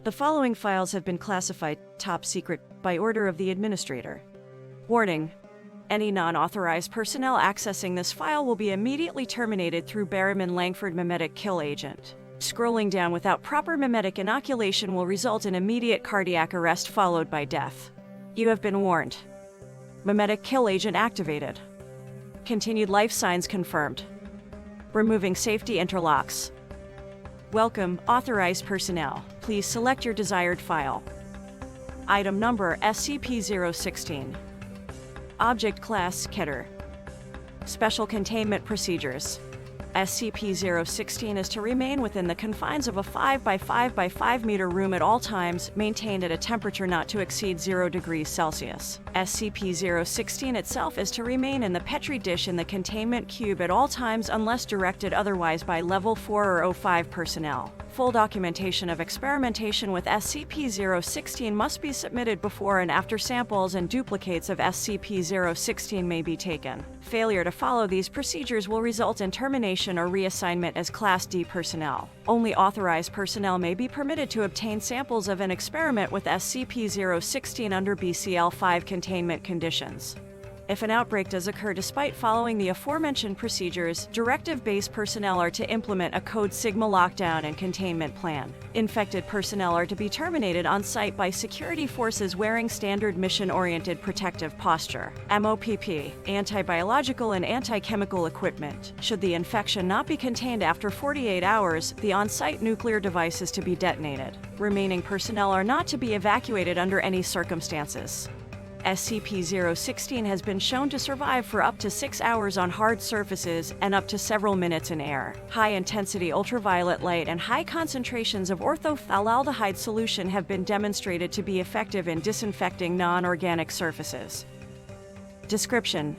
The following files have been classified top secret by order of the administrator. Warning: any non-authorized personnel accessing this file will be immediately terminated through Berryman-Langford mimetic kill agent. Scrolling down without proper mimetic inoculation will result in immediate cardiac arrest followed by death. You have been warned. Mimetic kill agent activated. Continued life signs confirmed. Removing safety interlocks. Welcome, authorized personnel. Please select your desired file. Item number SCP-016. Object class Keter. Special containment procedures. SCP-016 is to remain within the confines of a 5 by 5 by 5 meter room at all times, maintained at a temperature not to exceed 0 degrees Celsius. SCP-016 itself is to remain in the Petri dish in the containment cube at all times unless directed otherwise by Level 4 or 05 personnel. Full documentation of experimentation with SCP-016 must be submitted before and after samples and duplicates of SCP-016 may be taken. Failure to follow these procedures will result in termination or reassignment as Class D personnel. Only authorized personnel may be permitted to obtain samples of an experiment with SCP-016 under BCL-5 containment conditions. If an outbreak does occur despite following the aforementioned procedures, directive-based personnel are to implement a Code Sigma lockdown and containment plan. Infected personnel are to be terminated on site by security forces wearing standard mission-oriented protective posture, MOPP, anti-biological and anti-chemical equipment. Should the infection not be contained after 48 hours, the on-site nuclear device is to be detonated. Remaining personnel are not to be evacuated under any circumstances. SCP-016 has been shown to survive for up to 6 hours on hard surfaces and up to several minutes in air. High-intensity ultraviolet light and high concentrations of orthophthalaldehyde solution have been demonstrated to be effective in disinfecting non-organic surfaces. Description: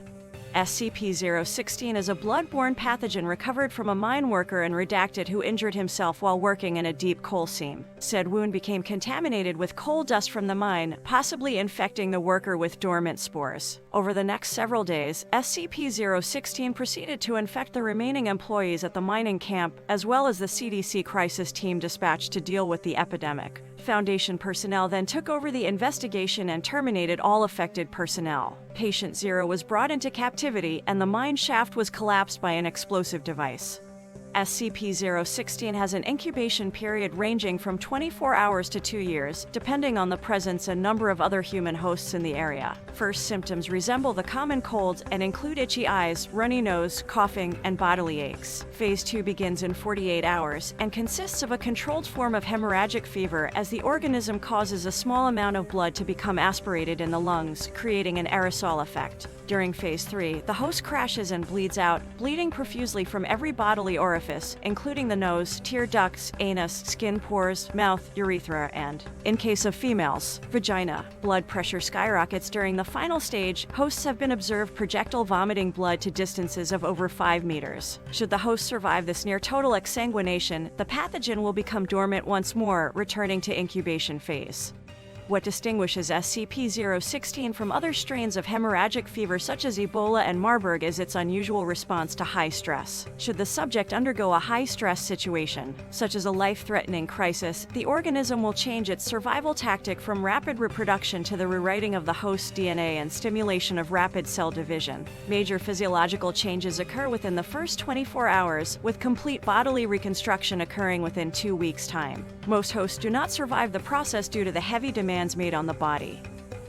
SCP-016 is a blood-borne pathogen recovered from a mine worker and redacted who injured himself while working in a deep coal seam. Said wound became contaminated with coal dust from the mine, possibly infecting the worker with dormant spores. Over the next several days, SCP-016 proceeded to infect the remaining employees at the mining camp, as well as the CDC crisis team dispatched to deal with the epidemic. Foundation personnel then took over the investigation and terminated all affected personnel. Patient 0 was brought into captivity and the mine shaft was collapsed by an explosive device. SCP-016 has an incubation period ranging from 24 hours to 2 years, depending on the presence and number of other human hosts in the area. First symptoms resemble the common cold and include itchy eyes, runny nose, coughing, and bodily aches. Phase 2 begins in 48 hours and consists of a controlled form of hemorrhagic fever as the organism causes a small amount of blood to become aspirated in the lungs, creating an aerosol effect. During Phase 3, the host crashes and bleeds out, bleeding profusely from every bodily orifice, including the nose, tear ducts, anus, skin pores, mouth, urethra, and, in case of females, vagina. Blood pressure skyrockets during the final stage. Hosts have been observed projectile vomiting blood to distances of over 5 meters. Should the host survive this near-total exsanguination, the pathogen will become dormant once more, returning to incubation phase. What distinguishes SCP-016 from other strains of hemorrhagic fever such as Ebola and Marburg is its unusual response to high stress. Should the subject undergo a high-stress situation, such as a life-threatening crisis, the organism will change its survival tactic from rapid reproduction to the rewriting of the host's DNA and stimulation of rapid cell division. Major physiological changes occur within the first 24 hours, with complete bodily reconstruction occurring within 2 weeks' time. Most hosts do not survive the process due to the heavy demands made on the body.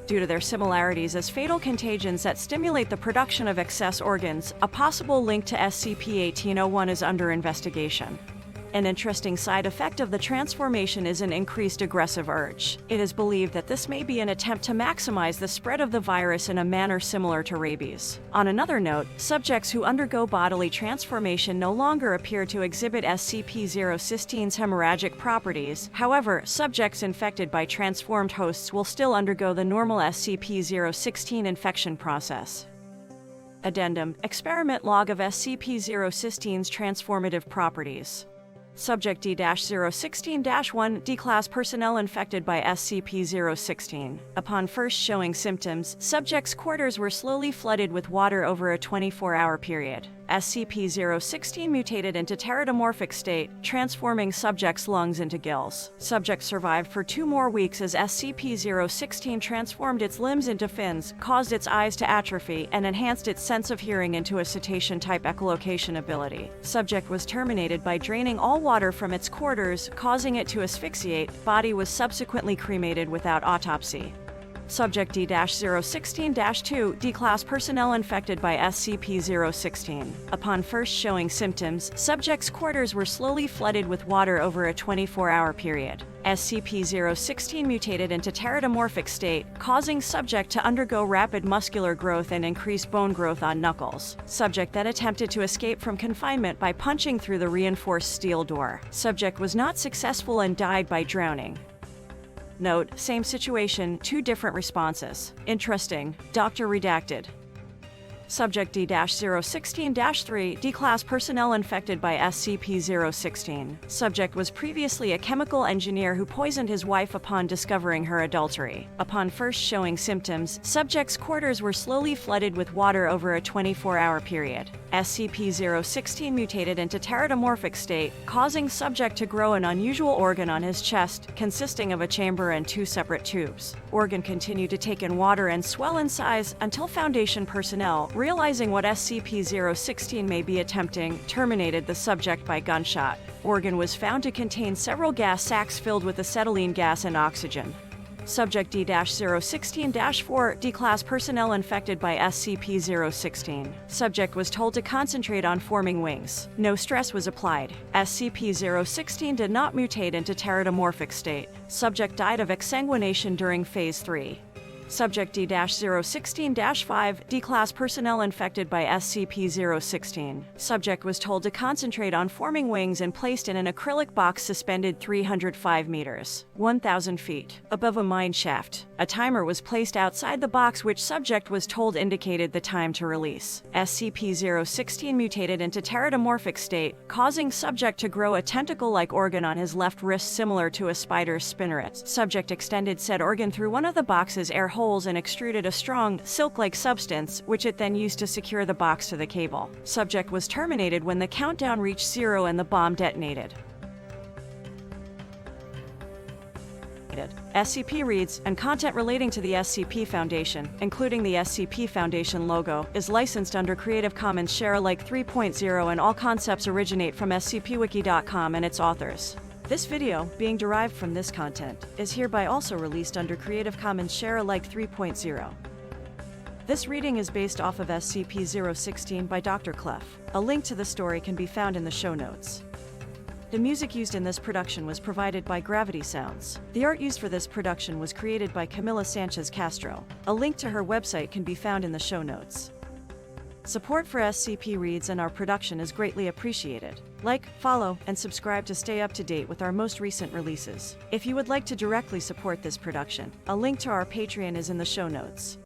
Due to their similarities as fatal contagions that stimulate the production of excess organs, a possible link to SCP-1801 is under investigation. An interesting side effect of the transformation is an increased aggressive urge. It is believed that this may be an attempt to maximize the spread of the virus in a manner similar to rabies. On another note, subjects who undergo bodily transformation no longer appear to exhibit SCP-016's hemorrhagic properties. However, subjects infected by transformed hosts will still undergo the normal SCP-016 infection process. Addendum: Experiment log of SCP-016's transformative properties. Subject D-016-1 D-Class personnel infected by SCP-016. Upon first showing symptoms, subjects' quarters were slowly flooded with water over a 24-hour period. SCP-016 mutated into pterodomorphic state, transforming subject's lungs into gills. Subject survived for 2 more weeks as SCP-016 transformed its limbs into fins, caused its eyes to atrophy, and enhanced its sense of hearing into a cetacean-type echolocation ability. Subject was terminated by draining all water from its quarters, causing it to asphyxiate. Body was subsequently cremated without autopsy. Subject D-016-2 D-Class personnel infected by SCP-016. Upon first showing symptoms, subject's quarters were slowly flooded with water over a 24-hour period. SCP-016 mutated into pterodomorphic state, causing subject to undergo rapid muscular growth and increased bone growth on knuckles. Subject then attempted to escape from confinement by punching through the reinforced steel door. Subject was not successful and died by drowning. Note, same situation, 2 different responses. Interesting. Dr. Redacted. Subject D-016-3 D-Class personnel infected by SCP-016. Subject was previously a chemical engineer who poisoned his wife upon discovering her adultery. Upon first showing symptoms, subject's quarters were slowly flooded with water over a 24-hour period. SCP-016 mutated into pterodomorphic state, causing subject to grow an unusual organ on his chest, consisting of a chamber and 2 separate tubes. Organ continued to take in water and swell in size until Foundation personnel, realizing what SCP-016 may be attempting, terminated the subject by gunshot. Organ was found to contain several gas sacs filled with acetylene gas and oxygen. Subject D-016-4 D-Class personnel infected by SCP-016. Subject was told to concentrate on forming wings. No stress was applied. SCP-016 did not mutate into pterodomorphic state. Subject died of exsanguination during Phase 3. Subject D-016-5 D-Class personnel infected by SCP-016. Subject was told to concentrate on forming wings and placed in an acrylic box suspended 305 meters, 1,000 feet, above a mine shaft. A timer was placed outside the box which subject was told indicated the time to release. SCP-016 mutated into pterodomorphic state, causing subject to grow a tentacle-like organ on his left wrist similar to a spider's spinneret. Subject extended said organ through one of the box's air holes and extruded a strong, silk-like substance, which it then used to secure the box to the cable. Subject was terminated when the countdown reached 0 and the bomb detonated. SCP reads, and content relating to the SCP Foundation, including the SCP Foundation logo, is licensed under Creative Commons Share-alike 3.0 and all concepts originate from scpwiki.com and its authors. This video, being derived from this content, is hereby also released under Creative Commons Share-alike 3.0. This reading is based off of SCP-016 by Dr. Clef. A link to the story can be found in the show notes. The music used in this production was provided by Gravity Sounds. The art used for this production was created by Camila Sanchez Castro. A link to her website can be found in the show notes. Support for SCP Reads and our production is greatly appreciated. Like, follow, and subscribe to stay up to date with our most recent releases. If you would like to directly support this production, a link to our Patreon is in the show notes.